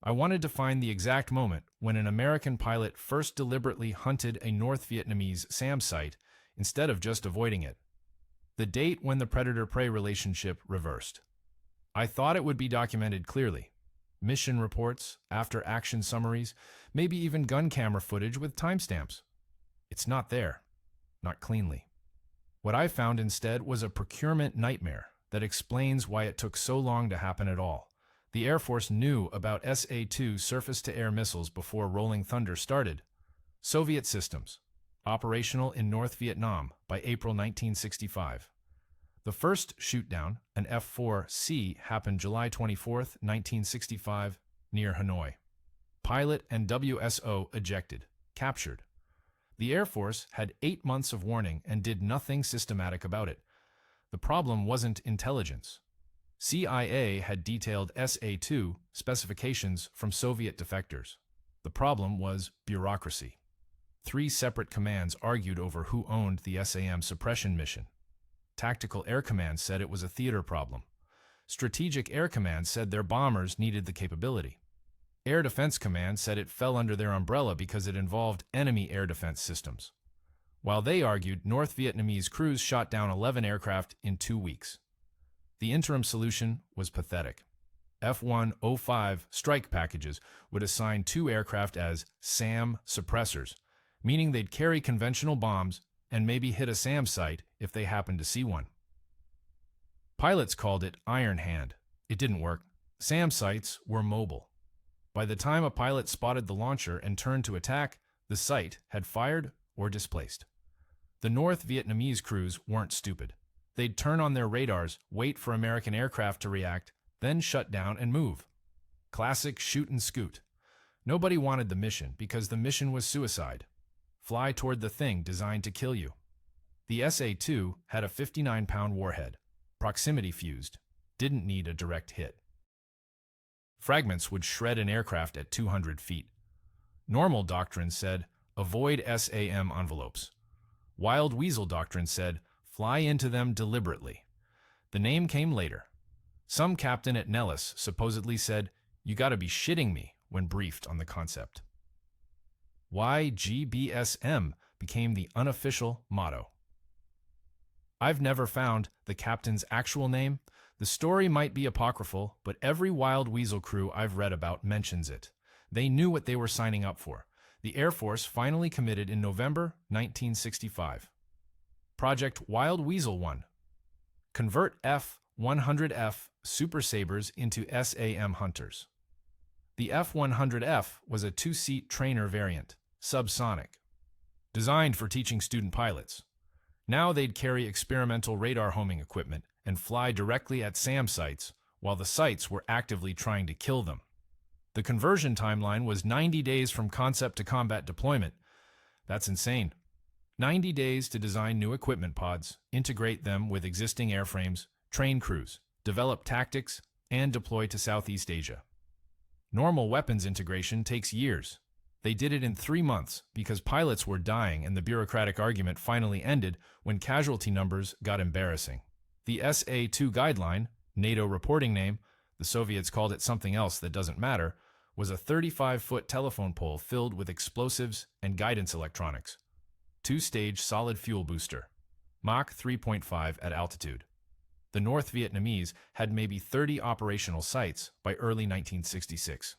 I wanted to find the exact moment when an American pilot first deliberately hunted a North Vietnamese SAM site instead of just avoiding it. The date when the predator-prey relationship reversed. I thought it would be documented clearly. Mission reports, after-action summaries, maybe even gun camera footage with timestamps. It's not there. Not cleanly. What I found instead was a procurement nightmare that explains why it took so long to happen at all. The Air Force knew about SA-2 surface-to-air missiles before Rolling Thunder started. Soviet systems, operational in North Vietnam by April 1965. The first shootdown, an F-4C, happened July 24, 1965, near Hanoi. Pilot and WSO ejected, captured. The Air Force had 8 months of warning and did nothing systematic about it. The problem wasn't intelligence. CIA had detailed SA-2 specifications from Soviet defectors. The problem was bureaucracy. 3 separate commands argued over who owned the SAM suppression mission. Tactical Air Command said it was a theater problem. Strategic Air Command said their bombers needed the capability. Air Defense Command said it fell under their umbrella because it involved enemy air defense systems. While they argued, North Vietnamese crews shot down 11 aircraft in 2 weeks. The interim solution was pathetic. F-105 strike packages would assign 2 aircraft as SAM suppressors, meaning they'd carry conventional bombs and maybe hit a SAM site if they happened to see one. Pilots called it Iron Hand. It didn't work. SAM sites were mobile. By the time a pilot spotted the launcher and turned to attack, the site had fired or displaced. The North Vietnamese crews weren't stupid. They'd turn on their radars, wait for American aircraft to react, then shut down and move. Classic shoot and scoot. Nobody wanted the mission because the mission was suicide. Fly toward the thing designed to kill you. The SA-2 had a 59-pound warhead, proximity fused, didn't need a direct hit. Fragments would shred an aircraft at 200 feet. Normal doctrine said, avoid SAM envelopes. Wild Weasel doctrine said, fly into them deliberately. The name came later. Some captain at Nellis supposedly said, you gotta be shitting me, when briefed on the concept. YGBSM became the unofficial motto. I've never found the captain's actual name. The story might be apocryphal, but every Wild Weasel crew I've read about mentions it. They knew what they were signing up for. The Air Force finally committed in November 1965. Project Wild Weasel 1. Convert F-100F Super Sabres into SAM Hunters. The F-100F was a 2-seat trainer variant, subsonic, designed for teaching student pilots. Now they'd carry experimental radar homing equipment and fly directly at SAM sites while the sites were actively trying to kill them. The conversion timeline was 90 days from concept to combat deployment. That's insane. 90 days to design new equipment pods, integrate them with existing airframes, train crews, develop tactics, and deploy to Southeast Asia. Normal weapons integration takes years. They did it in 3 months because pilots were dying and the bureaucratic argument finally ended when casualty numbers got embarrassing. The SA-2 Guideline, NATO reporting name, the Soviets called it something else that doesn't matter, was a 35-foot telephone pole filled with explosives and guidance electronics. 2-stage solid fuel booster. Mach 3.5 at altitude. The North Vietnamese had maybe 30 operational sites by early 1966.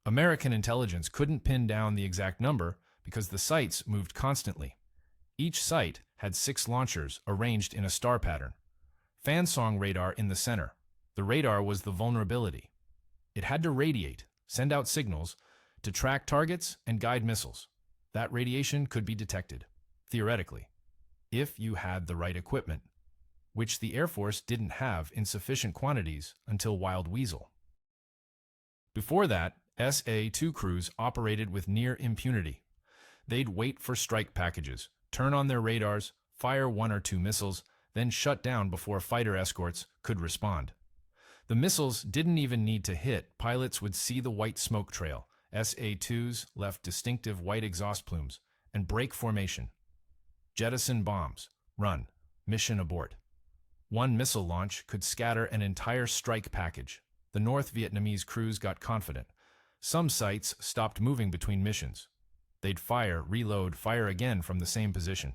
American intelligence couldn't pin down the exact number because the sites moved constantly. Each site had 6 launchers arranged in a star pattern. Fansong radar in the center. The radar was the vulnerability. It had to radiate, send out signals, to track targets and guide missiles. That radiation could be detected, theoretically, if you had the right equipment, which the Air Force didn't have in sufficient quantities until Wild Weasel. Before that, SA-2 crews operated with near impunity. They'd wait for strike packages, turn on their radars, fire 1 or 2 missiles, then shut down before fighter escorts could respond. The missiles didn't even need to hit. Pilots would see the white smoke trail. SA-2s left distinctive white exhaust plumes and break formation. Jettison bombs. Run. Mission abort. 1 missile launch could scatter an entire strike package. The North Vietnamese crews got confident. some sites stopped moving between missions. They'd fire, reload, fire again from the same position.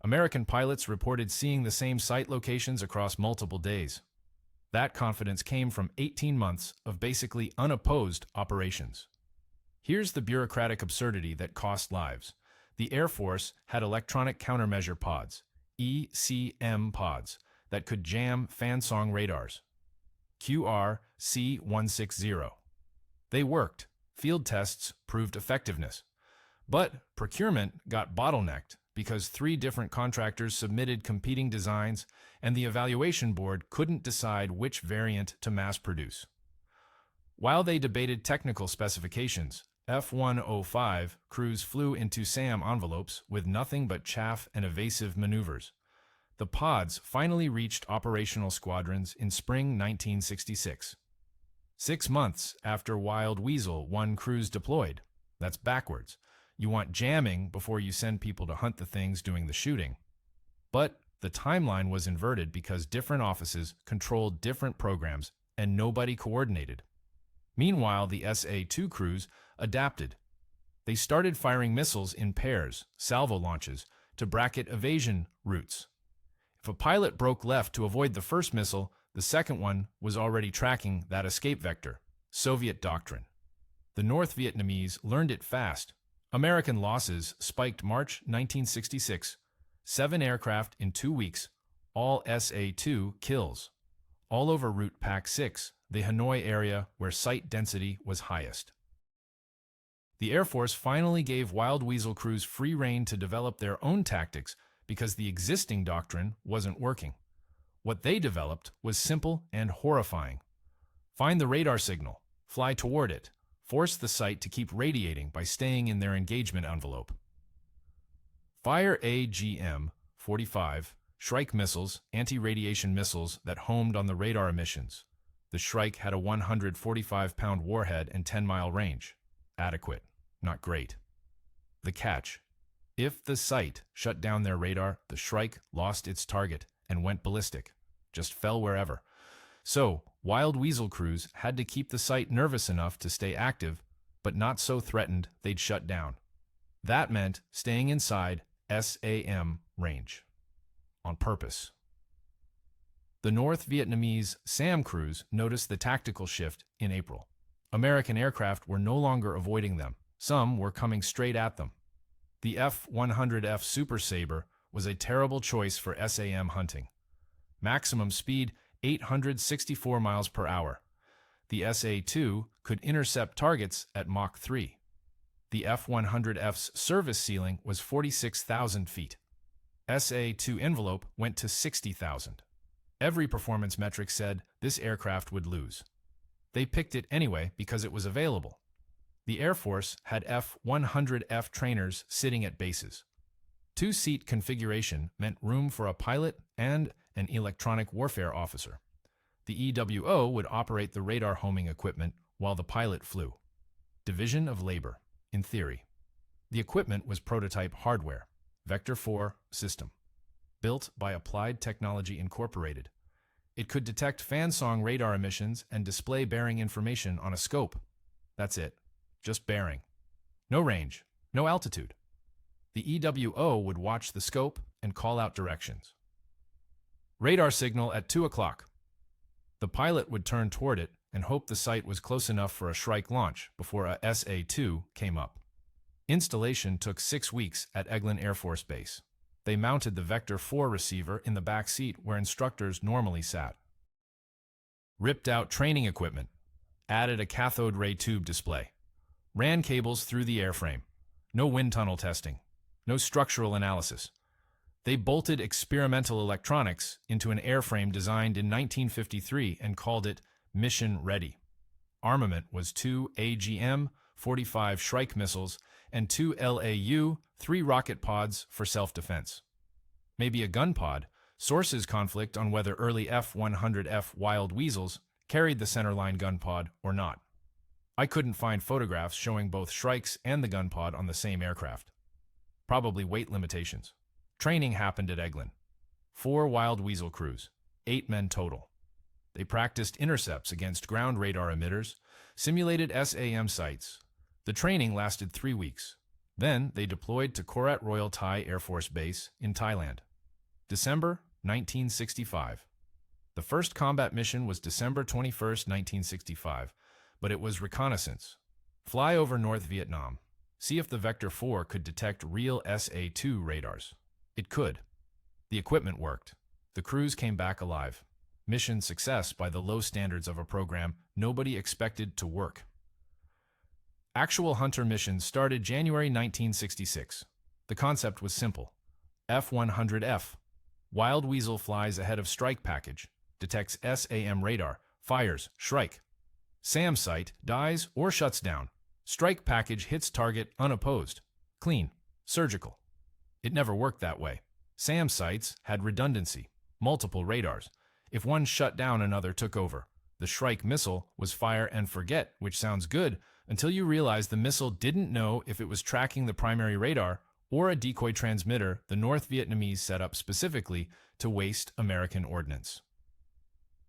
American pilots reported seeing the same site locations across multiple days. That confidence came from 18 months of basically unopposed operations. Here's the bureaucratic absurdity that cost lives. The Air Force had electronic countermeasure pods, ECM pods, that could jam fan-song radars. QRC-160. They worked. Field tests proved effectiveness. But procurement got bottlenecked because 3 different contractors submitted competing designs and the evaluation board couldn't decide which variant to mass produce. While they debated technical specifications, F-105 crews flew into SAM envelopes with nothing but chaff and evasive maneuvers. The pods finally reached operational squadrons in spring 1966. 6 months after Wild Weasel 1 crews deployed. That's backwards. You want jamming before you send people to hunt the things doing the shooting. But the timeline was inverted because different offices controlled different programs and nobody coordinated. Meanwhile, the SA-2 crews adapted. They started firing missiles in pairs, salvo launches, to bracket evasion routes. If a pilot broke left to avoid the first missile, the second one was already tracking that escape vector. Soviet doctrine. The North Vietnamese learned it fast. American losses spiked March 1966. 7 aircraft in 2 weeks, all SA-2 kills. All over Route Pac 6, the Hanoi area where site density was highest. The Air Force finally gave Wild Weasel crews free rein to develop their own tactics because the existing doctrine wasn't working. What they developed was simple and horrifying. Find the radar signal, fly toward it, force the site to keep radiating by staying in their engagement envelope. Fire AGM-45 Shrike missiles, anti-radiation missiles that homed on the radar emissions. The Shrike had a 145-pound warhead and 10-mile range. Adequate, not great. The catch. If the site shut down their radar, the Shrike lost its target and went ballistic, just fell wherever. So, Wild Weasel crews had to keep the site nervous enough to stay active, but not so threatened they'd shut down. That meant staying inside SAM range. On purpose. The North Vietnamese SAM crews noticed the tactical shift in April. American aircraft were no longer avoiding them. Some were coming straight at them. The F-100F Super Sabre was a terrible choice for SAM hunting. Maximum speed 864 miles per hour. The SA-2 could intercept targets at Mach 3. The F-100F's service ceiling was 46,000 feet. SA-2 envelope went to 60,000. Every performance metric said this aircraft would lose. They picked it anyway because it was available. The Air Force had F-100F trainers sitting at bases. 2-seat configuration meant room for a pilot and an electronic warfare officer. The EWO would operate the radar homing equipment while the pilot flew. Division of labor, in theory. The equipment was prototype hardware, Vector 4 system, built by Applied Technology Incorporated. It could detect fan-song radar emissions and display bearing information on a scope. That's it, just bearing. No range, no altitude. The EWO would watch the scope and call out directions. Radar signal at 2 o'clock. The pilot would turn toward it and hope the site was close enough for a Shrike launch before a SA-2 came up. Installation took 6 weeks at Eglin Air Force Base. They mounted the Vector 4 receiver in the back seat where instructors normally sat. Ripped out training equipment. Added a cathode ray tube display. Ran cables through the airframe. No wind tunnel testing. No structural analysis. They bolted experimental electronics into an airframe designed in 1953 and called it Mission Ready. Armament was 2 AGM-45 Shrike missiles and 2 LAU, 3 rocket pods for self-defense. Maybe a gun pod. Sources conflict on whether early F-100F Wild Weasels carried the centerline gun pod or not. I couldn't find photographs showing both Shrikes and the gun pod on the same aircraft. Probably weight limitations. Training happened at Eglin. 4 Wild Weasel crews, 8 men total. They practiced intercepts against ground radar emitters, Simulated SAM sites. The training lasted 3 weeks. Then they deployed to Korat Royal Thai Air Force Base in Thailand. December 1965. The first combat mission was December 21, 1965, but it was reconnaissance. Fly over North Vietnam. See if the Vector 4 could detect real SA-2 radars. It could. The equipment worked. The crews came back alive. Mission success by the low standards of a program nobody expected to work. Actual Hunter missions started January 1966. The concept was simple. F-100F. Wild Weasel flies ahead of strike package, detects SAM radar, fires, strike. SAM site dies or shuts down. Strike package hits target unopposed. Clean. Surgical. It never worked that way. SAM sites had redundancy, multiple radars. If one shut down, another took over. The Shrike missile was fire and forget, which sounds good, until you realize the missile didn't know if it was tracking the primary radar or a decoy transmitter the North Vietnamese set up specifically to waste American ordnance.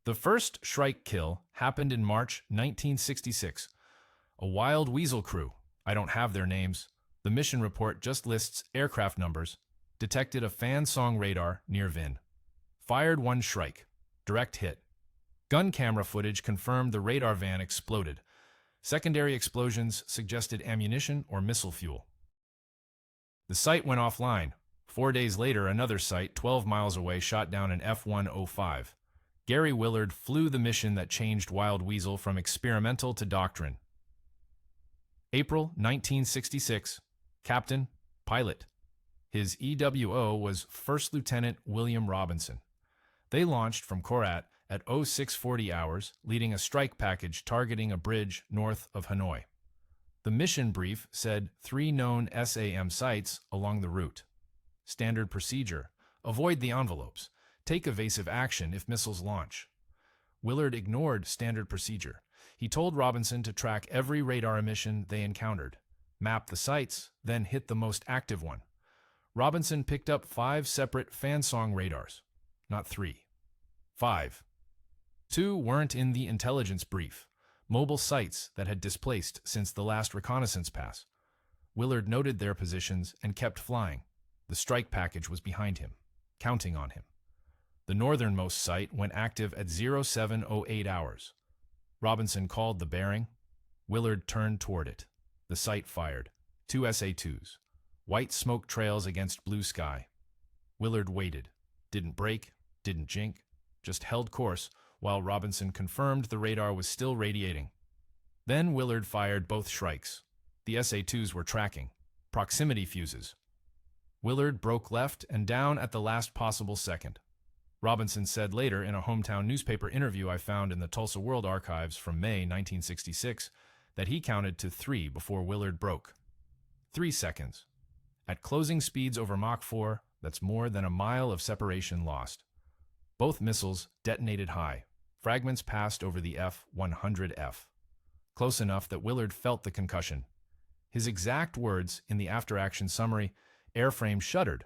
The first Shrike kill happened in March 1966. A Wild Weasel crew, I don't have their names, the mission report just lists aircraft numbers, detected a fan song radar near Vinh. Fired one Shrike. Direct hit. Gun camera footage confirmed the radar van exploded. Secondary explosions suggested ammunition or missile fuel. The site went offline. 4 days later, another site 12 miles away shot down an F-105. Gary Willard flew the mission that changed Wild Weasel from experimental to doctrine. April 1966. Captain, pilot. His EWO was First Lieutenant William Robinson. They launched from Korat at 0640 hours, leading a strike package targeting a bridge north of Hanoi. The mission brief said 3 known SAM sites along the route. Standard procedure: avoid the envelopes. Take evasive action if missiles launch. Willard ignored standard procedure. He told Robinson to track every radar emission they encountered, map the sites, then hit the most active one. Robinson picked up 5 separate fan-song radars, not 3. 5. 2 weren't in the intelligence brief, mobile sites that had displaced since the last reconnaissance pass. Willard noted their positions and kept flying. The strike package was behind him, counting on him. The northernmost site went active at 0708 hours. Robinson called the bearing. Willard turned toward it. The site fired. 2 SA-2s. White smoke trails against blue sky. Willard waited. Didn't break, didn't jink, just held course while Robinson confirmed the radar was still radiating. Then Willard fired both Shrikes. The SA-2s were tracking. Proximity fuses. Willard broke left and down at the last possible second. Robinson said later in a hometown newspaper interview I found in the Tulsa World archives from May 1966 that he counted to 3 before Willard broke. 3 seconds. At closing speeds over Mach 4, that's more than a mile of separation lost. Both missiles detonated high. Fragments passed over the F-100F. Close enough that Willard felt the concussion. His exact words in the after-action summary, airframe shuddered.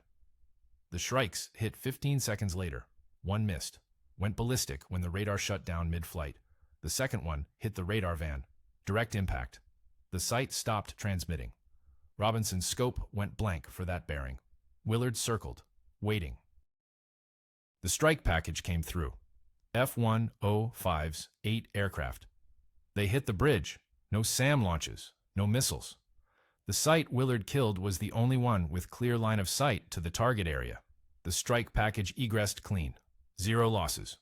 The Shrikes hit 15 seconds later. One missed, went ballistic when the radar shut down mid-flight. The second one hit the radar van. Direct impact. The site stopped transmitting. Robinson's scope went blank for that bearing. Willard circled, waiting. The strike package came through. F-105's 8 aircraft. They hit the bridge. No SAM launches, no missiles. The site Willard killed was the only one with clear line of sight to the target area. The strike package egressed clean. 0 losses.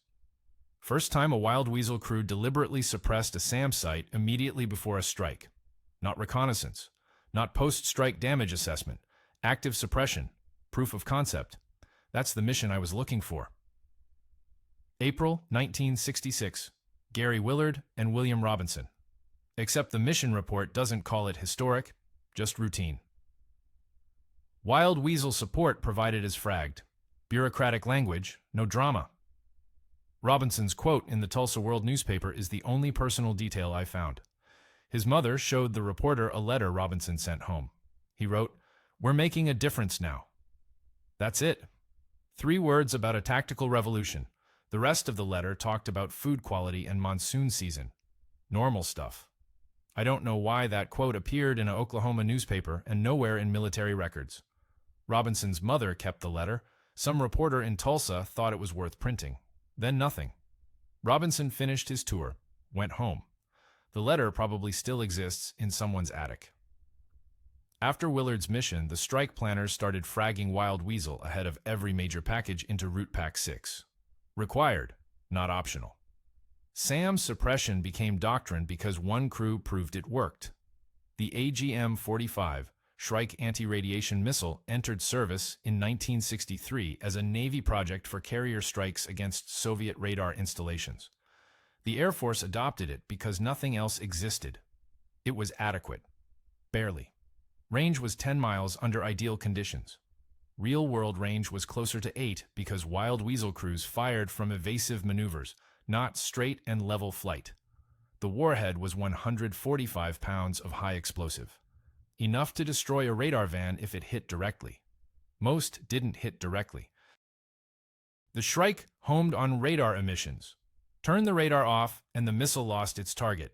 First time a Wild Weasel crew deliberately suppressed a SAM site immediately before a strike. Not reconnaissance. Not post-strike damage assessment. Active suppression. Proof of concept. That's the mission I was looking for. April 1966. Gary Willard and William Robinson. Except the mission report doesn't call it historic, just routine. Wild Weasel support provided as fragged. Bureaucratic language, no drama. Robinson's quote in the Tulsa World newspaper is the only personal detail I found. His mother showed the reporter a letter Robinson sent home. He wrote, "We're making a difference now." That's it. 3 words about a tactical revolution. The rest of the letter talked about food quality and monsoon season. Normal stuff. I don't know why that quote appeared in an Oklahoma newspaper and nowhere in military records. Robinson's mother kept the letter. Some reporter in Tulsa thought it was worth printing. Then nothing. Robinson finished his tour, went home. The letter probably still exists in someone's attic. After Willard's mission, the strike planners started fragging Wild Weasel ahead of every major package into Route Pack 6. Required, not optional. SAM suppression became doctrine because one crew proved it worked. The AGM-45 Shrike anti-radiation missile entered service in 1963 as a Navy project for carrier strikes against Soviet radar installations. The Air Force adopted it because nothing else existed. It was adequate. Barely. Range was 10 miles under ideal conditions. Real-world range was closer to 8 because Wild Weasel crews fired from evasive maneuvers, not straight and level flight. The warhead was 145 pounds of high explosive. Enough to destroy a radar van if it hit directly. Most didn't hit directly. The Shrike homed on radar emissions. Turn the radar off and the missile lost its target.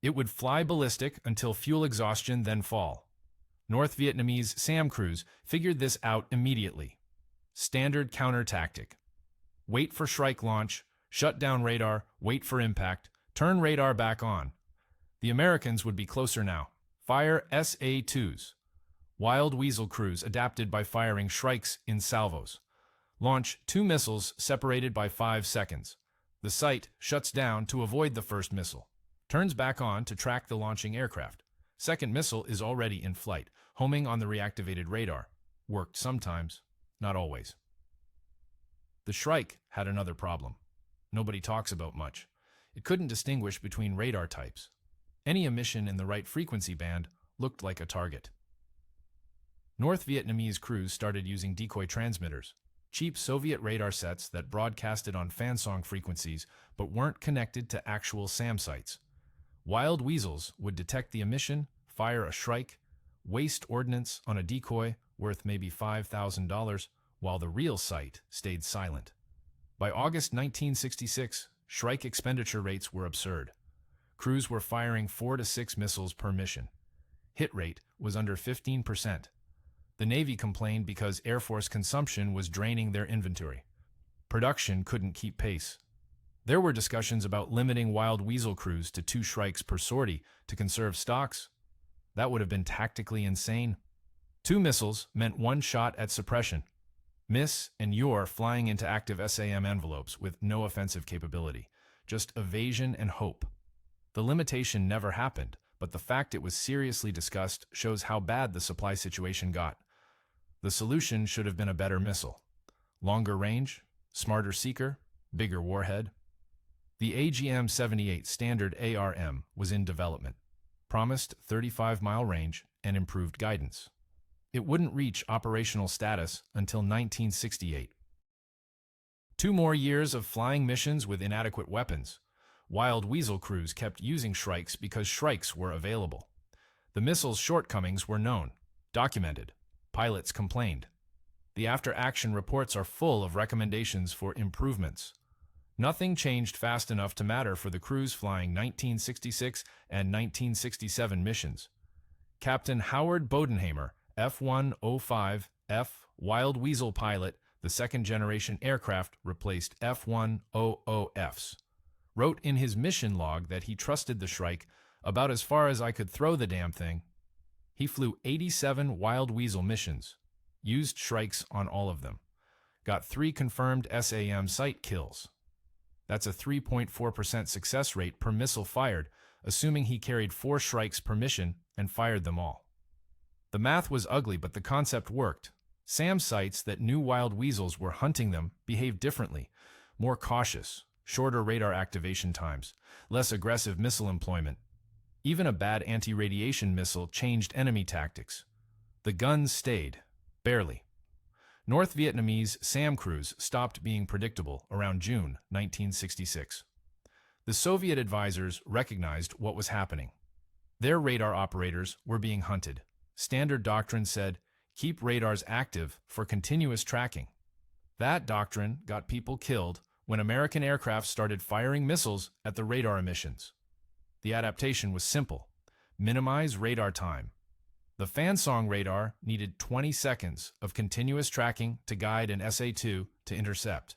It would fly ballistic until fuel exhaustion, then fall. North Vietnamese SAM crews figured this out immediately. Standard counter tactic. Wait for Shrike launch, shut down radar, wait for impact, turn radar back on. The Americans would be closer now. Fire SA-2s. Wild Weasel crews adapted by firing Shrikes in salvos. Launch 2 missiles separated by 5 seconds. The sight shuts down to avoid the first missile. Turns back on to track the launching aircraft. Second missile is already in flight, homing on the reactivated radar. Worked sometimes, not always. The Shrike had another problem. Nobody talks about much. It couldn't distinguish between radar types. Any emission in the right frequency band looked like a target. North Vietnamese crews started using decoy transmitters, cheap Soviet radar sets that broadcasted on fansong frequencies but weren't connected to actual SAM sites. Wild Weasels would detect the emission, fire a Shrike, waste ordnance on a decoy worth maybe $5,000, while the real site stayed silent. By August 1966, Shrike expenditure rates were absurd. Crews were firing 4 to 6 missiles per mission. Hit rate was under 15%. The Navy complained because Air Force consumption was draining their inventory. Production couldn't keep pace. There were discussions about limiting Wild Weasel crews to 2 Shrikes per sortie to conserve stocks. That would have been tactically insane. 2 missiles meant 1 shot at suppression. Miss and you're flying into active SAM envelopes with no offensive capability, just evasion and hope. The limitation never happened, but the fact it was seriously discussed shows how bad the supply situation got. The solution should have been a better missile. Longer range, smarter seeker, bigger warhead. The AGM-78 standard ARM was in development, promised 35-mile range and improved guidance. It wouldn't reach operational status until 1968. 2 more years of flying missions with inadequate weapons. Wild Weasel crews kept using Shrikes because Shrikes were available. The missile's shortcomings were known, documented. Pilots complained. The after-action reports are full of recommendations for improvements. Nothing changed fast enough to matter for the crews flying 1966 and 1967 missions. Captain Howard Bodenhamer, F-105F Wild Weasel pilot, the second-generation aircraft replaced F-100Fs, wrote in his mission log that he trusted the Shrike about as far as I could throw the damn thing. He flew 87 Wild Weasel missions, used Shrikes on all of them, got 3 confirmed SAM site kills. That's a 3.4% success rate per missile fired, assuming he carried 4 Shrikes per mission and fired them all. The math was ugly, but the concept worked. SAM sites that knew Wild Weasels were hunting them behaved differently, more cautious, shorter radar activation times, less aggressive missile employment. Even a bad anti-radiation missile changed enemy tactics. The guns stayed, barely. North Vietnamese SAM crews stopped being predictable around June 1966. The Soviet advisors recognized what was happening. Their radar operators were being hunted. Standard doctrine said, keep radars active for continuous tracking. That doctrine got people killed when American aircraft started firing missiles at the radar emissions. The adaptation was simple. Minimize radar time. The Fansong radar needed 20 seconds of continuous tracking to guide an SA-2 to intercept.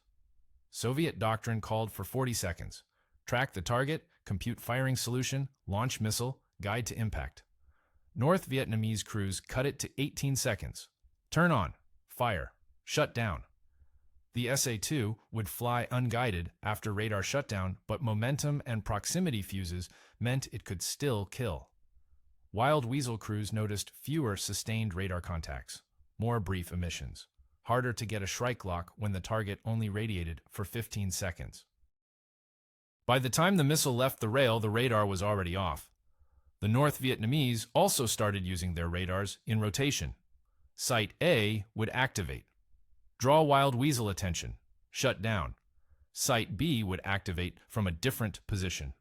Soviet doctrine called for 40 seconds. Track the target, compute firing solution, launch missile, guide to impact. North Vietnamese crews cut it to 18 seconds. Turn on, fire, shut down. The SA-2 would fly unguided after radar shutdown, but momentum and proximity fuses meant it could still kill. Wild Weasel crews noticed fewer sustained radar contacts, more brief emissions, harder to get a strike lock when the target only radiated for 15 seconds. By the time the missile left the rail, the radar was already off. The North Vietnamese also started using their radars in rotation. Site A would activate, draw Wild Weasel attention, shut down. Site B would activate from a different position.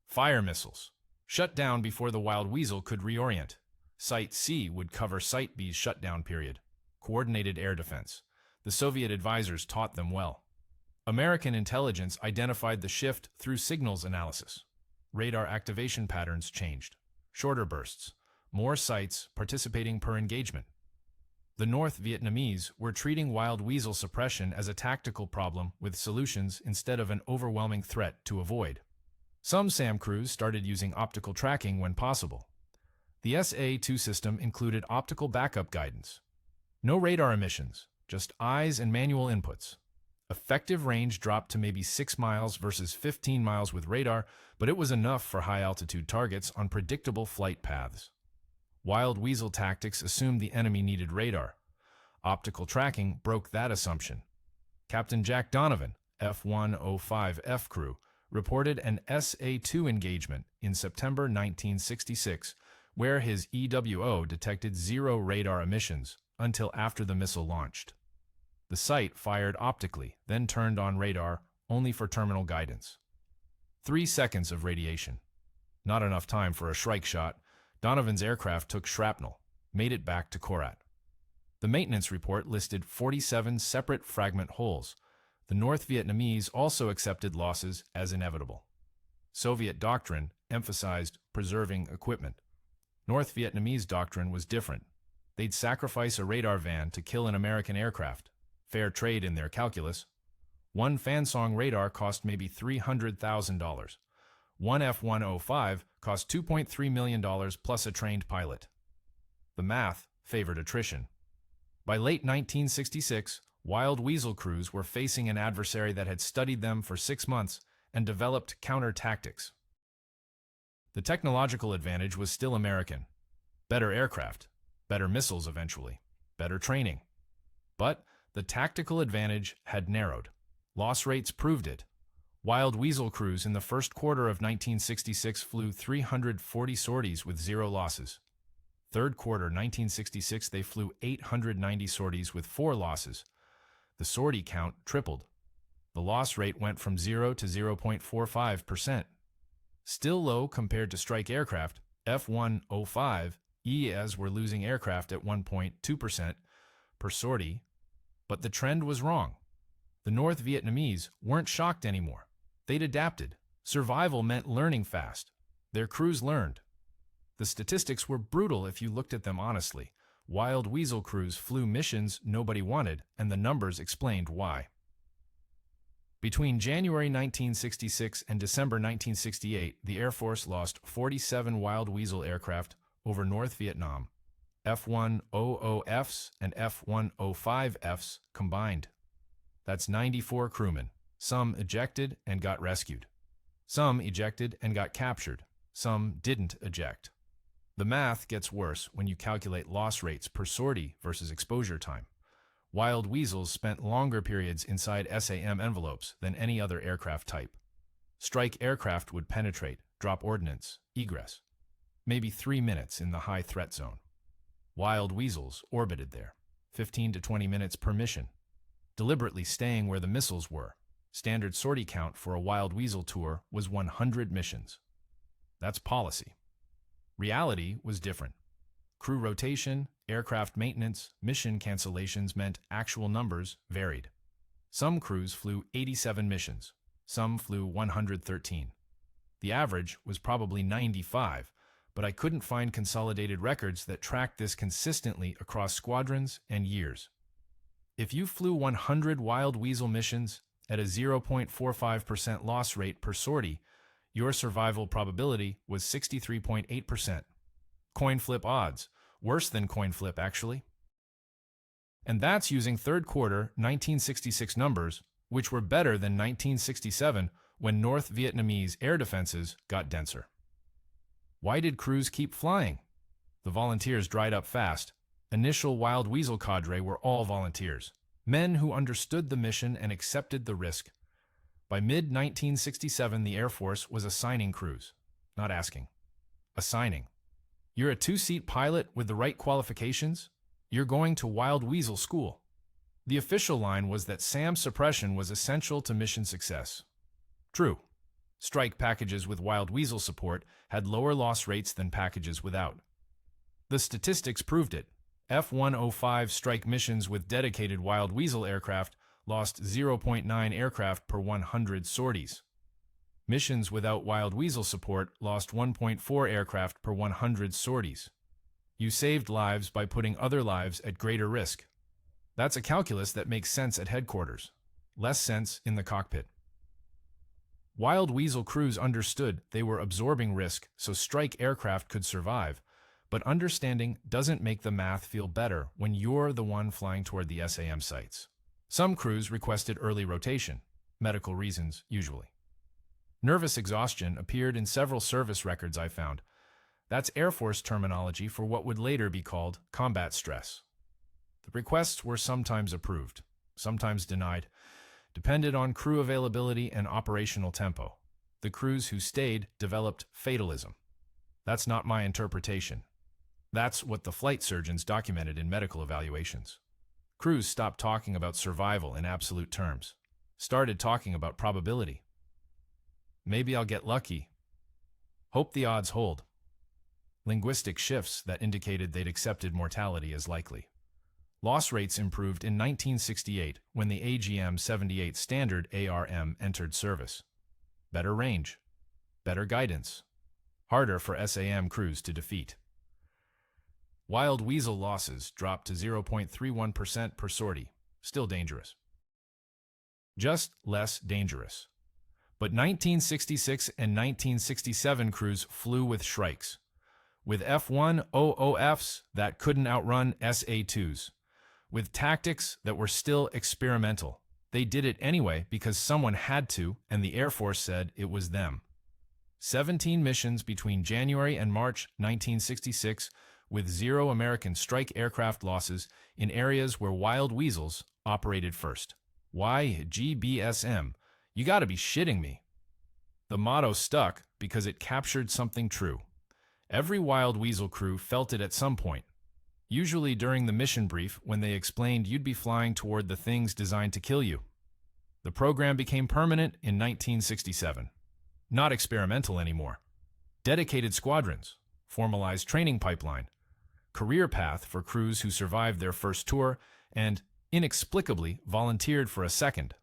Fire missiles. Shut down before the Wild Weasel could reorient. Site C would cover Site B's shutdown period. Coordinated air defense. The Soviet advisors taught them well. American intelligence identified the shift through signals analysis. Radar activation patterns changed. Shorter bursts. More sites participating per engagement. The North Vietnamese were treating Wild Weasel suppression as a tactical problem with solutions instead of an overwhelming threat to avoid. Some SAM crews started using optical tracking when possible. The SA-2 system included optical backup guidance. No radar emissions, just eyes and manual inputs. Effective range dropped to maybe 6 miles versus 15 miles with radar, but it was enough for high-altitude targets on predictable flight paths. Wild Weasel tactics assumed the enemy needed radar. Optical tracking broke that assumption. Captain Jack Donovan, F-105F crew, reported an SA-2 engagement in September 1966, where his EWO detected 0 radar emissions until after the missile launched. The site fired optically, then turned on radar only for terminal guidance. 3 seconds of radiation. Not enough time for a strike shot. Donovan's aircraft took shrapnel, made it back to Korat. The maintenance report listed 47 separate fragment holes. The North Vietnamese also accepted losses as inevitable. Soviet doctrine emphasized preserving equipment. North Vietnamese doctrine was different. They'd sacrifice a radar van to kill an American aircraft. Fair trade in their calculus. One Fansong radar cost maybe $300,000. One F-105 cost $2.3 million plus a trained pilot. The math favored attrition. By late 1966, Wild Weasel crews were facing an adversary that had studied them for 6 months and developed counter-tactics. The technological advantage was still American. Better aircraft, better missiles eventually, better training. But the tactical advantage had narrowed. Loss rates proved it. Wild Weasel crews in the first quarter of 1966 flew 340 sorties with 0 losses. Third quarter 1966 they flew 890 sorties with 4 losses. The sortie count tripled. The loss rate went from 0 to 0.45%. Still low compared to strike aircraft, F-105 EAs were losing aircraft at 1.2% per sortie, but the trend was wrong. The North Vietnamese weren't shocked anymore. They'd adapted. Survival meant learning fast. Their crews learned. The statistics were brutal if you looked at them honestly. Wild Weasel crews flew missions nobody wanted, and the numbers explained why. Between January 1966 and December 1968, the Air Force lost 47 Wild Weasel aircraft over North Vietnam, F-100Fs and F-105Fs combined. That's 94 crewmen. Some ejected and got rescued. Some ejected and got captured. Some didn't eject. The math gets worse when you calculate loss rates per sortie versus exposure time. Wild Weasels spent longer periods inside SAM envelopes than any other aircraft type. Strike aircraft would penetrate, drop ordnance, egress. Maybe 3 minutes in the high threat zone. Wild Weasels orbited there, 15 to 20 minutes per mission, deliberately staying where the missiles were. Standard sortie count for a Wild Weasel tour was 100 missions. That's policy. Reality was different. Crew rotation, aircraft maintenance, mission cancellations meant actual numbers varied. Some crews flew 87 missions. Some flew 113. The average was probably 95, but I couldn't find consolidated records that tracked this consistently across squadrons and years. If you flew 100 wild weasel missions at a 0.45% loss rate per sortie, your survival probability was 63.8%. Coin flip odds, worse than coin flip actually. And that's using third quarter 1966 numbers, which were better than 1967 when North Vietnamese air defenses got denser. Why did crews keep flying? The volunteers dried up fast. Initial wild weasel cadre were all volunteers, men who understood the mission and accepted the risk. By mid-1967, the Air Force was assigning crews, not asking. Assigning. You're a two-seat pilot with the right qualifications? You're going to Wild Weasel School. The official line was that SAM suppression was essential to mission success. True. Strike packages with Wild Weasel support had lower loss rates than packages without. The statistics proved it. F-105 strike missions with dedicated Wild Weasel aircraft lost 0.9 aircraft per 100 sorties. Missions without Wild Weasel support lost 1.4 aircraft per 100 sorties. You saved lives by putting other lives at greater risk. That's a calculus that makes sense at headquarters, less sense in the cockpit. Wild Weasel crews understood they were absorbing risk so strike aircraft could survive, but understanding doesn't make the math feel better when you're the one flying toward the SAM sites. Some crews requested early rotation, medical reasons usually. Nervous exhaustion appeared in several service records I found. That's Air Force terminology for what would later be called combat stress. The requests were sometimes approved, sometimes denied, depended on crew availability and operational tempo. The crews who stayed developed fatalism. That's not my interpretation. That's what the flight surgeons documented in medical evaluations. Crews stopped talking about survival in absolute terms, started talking about probability. Maybe I'll get lucky. Hope the odds hold. Linguistic shifts that indicated they'd accepted mortality as likely. Loss rates improved in 1968 when the AGM-78 Standard ARM entered service. Better range, better guidance, harder for SAM crews to defeat. Wild Weasel losses dropped to 0.31% per sortie, still dangerous. Just less dangerous. But 1966 and 1967 crews flew with Shrikes, with F-100Fs that couldn't outrun SA-2s, with tactics that were still experimental. They did it anyway because someone had to, and the Air Force said it was them. 17 missions between January and March 1966 with 0 American strike aircraft losses in areas where Wild Weasels operated first. YGBSM. You gotta be shitting me. The motto stuck because it captured something true. Every Wild Weasel crew felt it at some point. Usually during the mission brief when they explained you'd be flying toward the things designed to kill you. The program became permanent in 1967. Not experimental anymore. Dedicated squadrons, formalized training pipeline, career path for crews who survived their first tour and, inexplicably, volunteered for a second.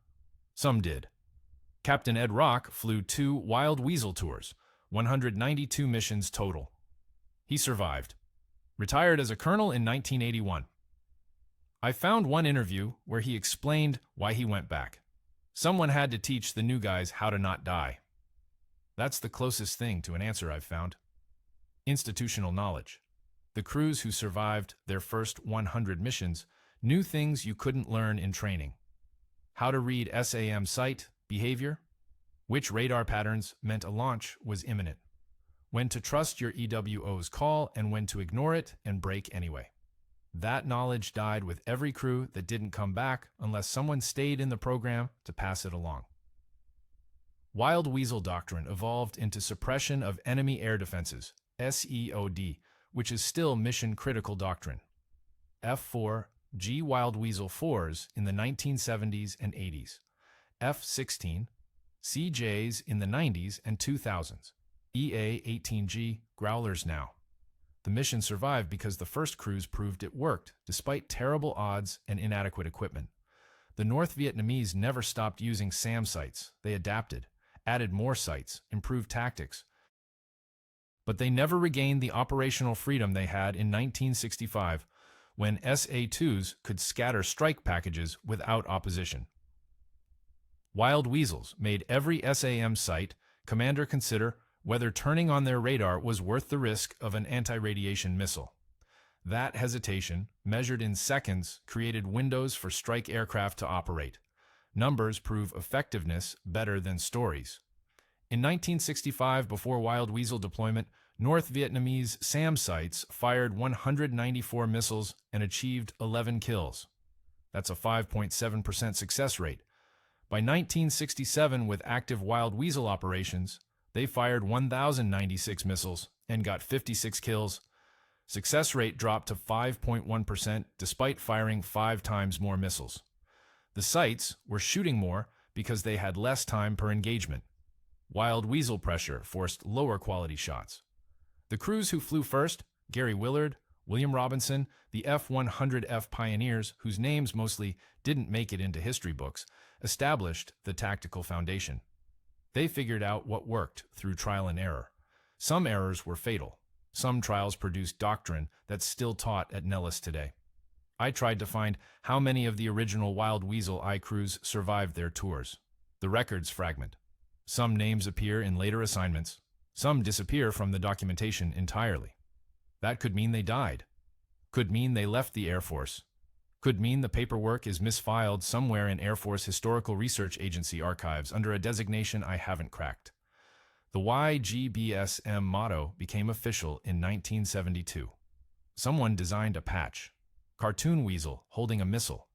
Some did. Captain Ed Rock flew 2 Wild Weasel tours, 192 missions total. He survived. Retired as a colonel in 1981. I found one interview where he explained why he went back. Someone had to teach the new guys how to not die. That's the closest thing to an answer I've found. Institutional knowledge. The crews who survived their first 100 missions knew things you couldn't learn in training. How to read SAM site behavior, which radar patterns meant a launch was imminent, when to trust your EWO's call and when to ignore it and brake anyway. That knowledge died with every crew that didn't come back unless someone stayed in the program to pass it along. Wild Weasel doctrine evolved into suppression of enemy air defenses, SEOD, which is still mission-critical doctrine. F-4G Wild Weasel 4s in the 1970s and 80s. F-16, CJs in the 90s and 2000s. EA-18G Growlers now. The mission survived because the first crews proved it worked, despite terrible odds and inadequate equipment. The North Vietnamese never stopped using SAM sites. They adapted. added more sights, improved tactics. But they never regained the operational freedom they had in 1965, when SA-2s could scatter strike packages without opposition. Wild weasels made every SAM sight commander consider whether turning on their radar was worth the risk of an anti-radiation missile. That hesitation, measured in seconds, created windows for strike aircraft to operate. Numbers prove effectiveness better than stories. In 1965, before Wild Weasel deployment, North Vietnamese SAM sites fired 194 missiles and achieved 11 kills. That's a 5.7% success rate. By 1967, with active Wild Weasel operations, they fired 1,096 missiles and got 56 kills. Success rate dropped to 5.1% despite firing 5 times more missiles. The sites were shooting more because they had less time per engagement. Wild Weasel pressure forced lower quality shots. The crews who flew first, Gary Willard, William Robinson, the F-100F pioneers, whose names mostly didn't make it into history books, established the tactical foundation. They figured out what worked through trial and error. Some errors were fatal. Some trials produced doctrine that's still taught at Nellis today. I tried to find how many of the original Wild Weasel I crews survived their tours. The records fragment. Some names appear in later assignments. Some disappear from the documentation entirely. That could mean they died. Could mean they left the Air Force. Could mean the paperwork is misfiled somewhere in Air Force Historical Research Agency archives under a designation I haven't cracked. The ygbsm motto became official in 1972. Someone designed a patch. Cartoon weasel holding a missile.